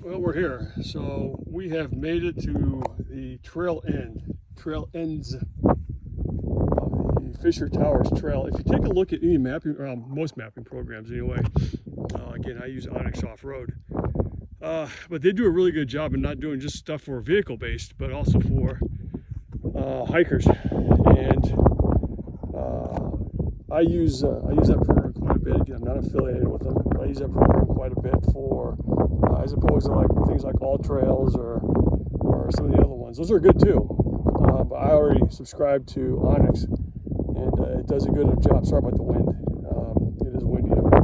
Well, we're here. So we have made it to the trail ends of the Fisher Towers Trail. If you take a look at any mapping, most mapping programs anyway, again, I use Onyx Off-Road, but they do a really good job in not doing just stuff for vehicle-based, but also for hikers. And I use that program quite a bit. Again, I'm not affiliated with them, but I use that program quite a bit for, as opposed to like things like All Trails or some of the other ones. Those are good too, but I already subscribe to Onyx, and it does a good job. Sorry about the wind. It is windy up here,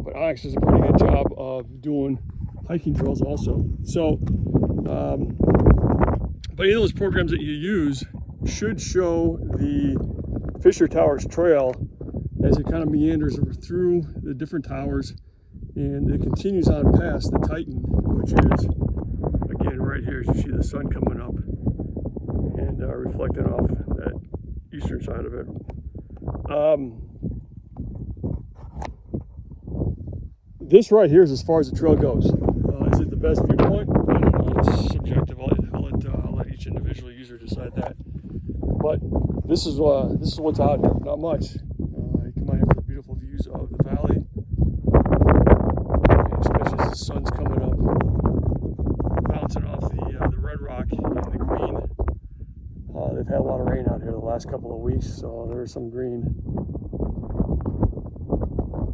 but Onyx does a pretty good job of doing hiking trails also. So, but any of those programs that you use should show the Fisher Towers Trail as it kind of meanders through the different towers, and it continues on past the Titan, which is, again, right here as you see the sun coming up and reflecting off that eastern side of it. This right here is as far as the trail goes. Is it the best viewpoint? I don't know. It's subjective. I'll let each individual user decide that. But this is what's out here. Not much. You come out here for the beautiful views of the valley, and especially as the sun's coming up, bouncing off the red rock and the green. They've had a lot of rain out here the last couple of weeks, so there's some green.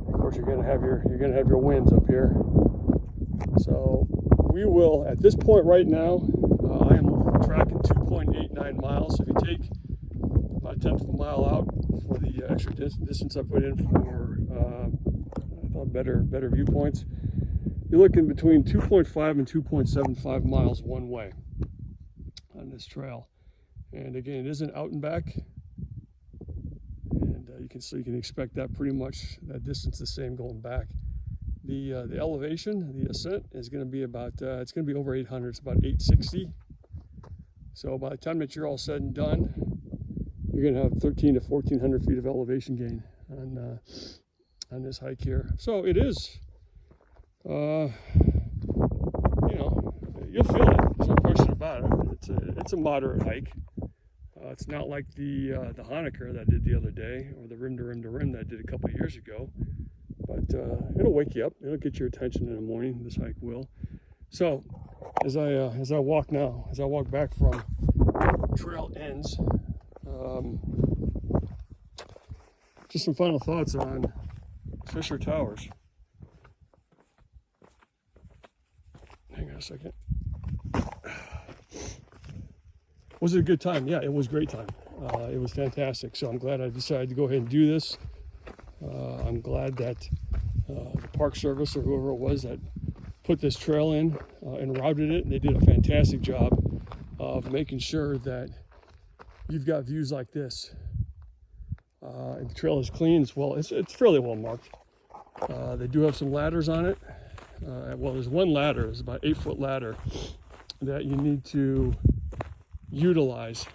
Of course, you're gonna have your winds up here. So we will, at this point right now, I am tracking 2.89 miles. So if you take about a tenth of a mile out for the extra distance I put in for I thought better viewpoints, you're looking between 2.5 and 2.75 miles one way on this trail. And again, it isn't out and back, and you can expect that pretty much that distance the same going back. The elevation, the ascent is going to be about it's going to be over 800. It's about 860. So by the time that you're all said and done, you're going to have 1,300 to 1,400 feet of elevation gain on this hike here. So it is, you know, you'll feel it. There's no question about it. It's a moderate hike. It's not like the Honaker that I did the other day, or the rim to rim that I did a couple of years ago. But it'll wake you up. It'll get your attention in the morning. This hike will. So as I walk back from trail ends, just some final thoughts on Fisher Towers. Hang on a second. Was it a good time? Yeah, it was a great time. It was fantastic. So I'm glad I decided to go ahead and do this. I'm glad that the Park Service or whoever it was that put this trail in and routed it, and they did a fantastic job of making sure that you've got views like this. And the trail is clean as well. It's fairly well marked. They do have some ladders on it. Well, there's one ladder. It's about 8-foot ladder that you need to utilize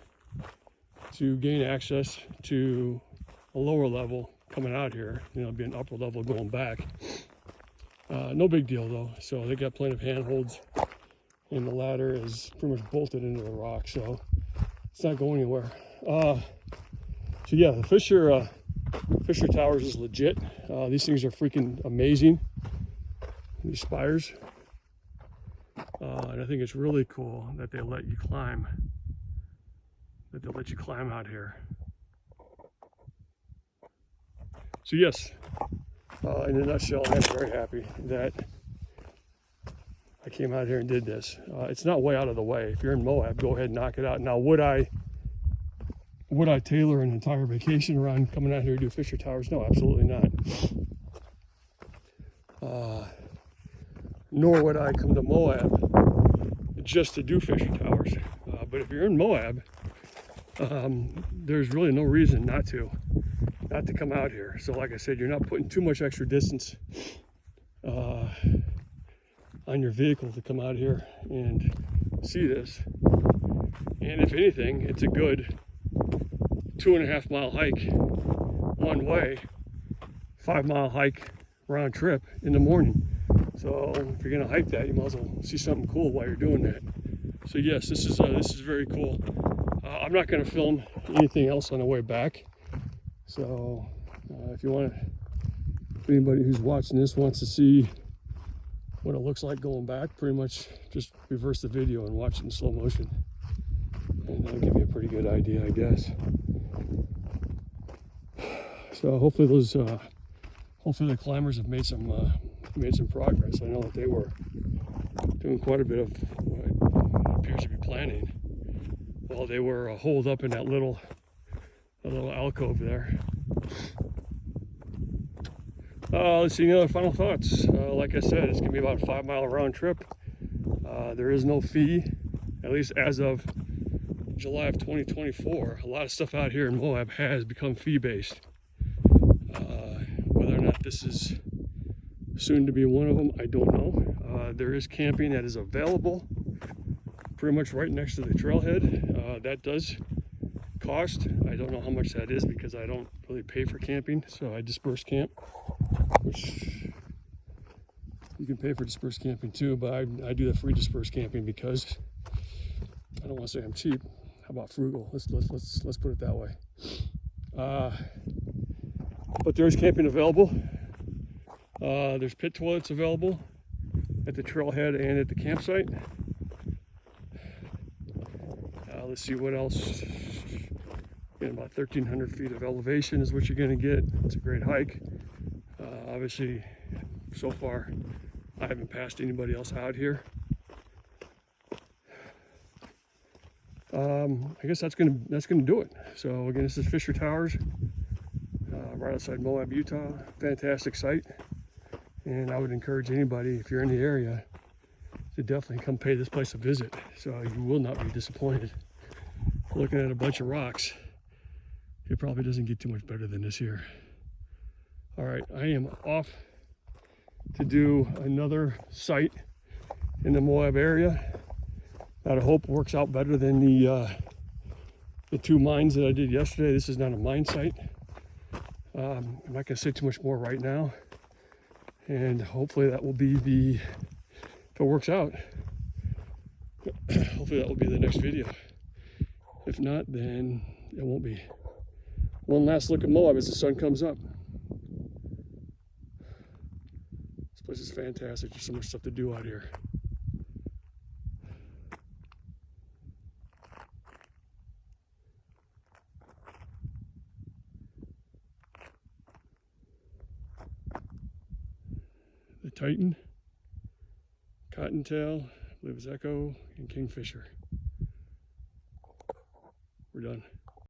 to gain access to a lower level coming out here. You know, it'll be an upper level going back. No big deal though. So they got plenty of handholds, and the ladder is pretty much bolted into the rock, so it's not going anywhere. So yeah, the Fisher Towers is legit. These things are freaking amazing. These spires, and I think it's really cool that they let you climb. Out here. So yes, in a nutshell, I'm very happy that I came out here and did this. It's not way out of the way. If you're in Moab, go ahead and knock it out. Now, would I tailor an entire vacation around coming out here to do Fisher Towers? No, absolutely not. Nor would I come to Moab just to do Fisher Towers. But if you're in Moab, there's really no reason not to come out here. So like I said, you're not putting too much extra distance on your vehicle to come out here and see this. And if anything, it's a good 2.5 mile hike one way, 5 mile hike round trip in the morning. So if you're gonna hike that, you might as well see something cool while you're doing that. So yes, this is very cool. I'm not gonna film anything else on the way back. So if anybody who's watching this wants to see what it looks like going back, pretty much just reverse the video and watch it in slow motion. And that'll give you a pretty good idea, I guess. So hopefully the climbers have made some progress. I know that they were doing quite a bit of what appears to be planning while they were holed up in that little alcove there. Let's see, other final thoughts. Like I said, it's gonna be about a 5-mile round trip. There is no fee, at least as of July of 2024. A lot of stuff out here in Moab has become fee-based. Whether or not this is soon to be one of them, I don't know. There is camping that is available pretty much right next to the trailhead. That does cost. I don't know how much that is because I don't really pay for camping, so I disperse camp, which you can pay for dispersed camping too, but I do the free dispersed camping because I don't want to say I'm cheap. How about frugal? Let's put it that way. But there is camping available. There's pit toilets available at the trailhead and at the campsite. Let's see what else. About 1,300 feet of elevation is what you're going to get. It's a great hike. Obviously, so far, I haven't passed anybody else out here. I guess that's gonna do it. So again, this is Fisher Towers, right outside Moab, Utah. Fantastic site, and I would encourage anybody, if you're in the area, to definitely come pay this place a visit. So you will not be disappointed. Looking at a bunch of rocks, it probably doesn't get too much better than this here. All right, I am off to do another site in the Moab area that I hope works out better than the 2 mines that I did yesterday. This is not a mine site. I'm not gonna say too much more right now, and hopefully that will be if it works out, hopefully that will be the next video. If not, then it won't be. One last look at Moab as the sun comes up. This place is fantastic. There's so much stuff to do out here. The Titan, Cottontail, I believe it's Echo, and Kingfisher. We're done.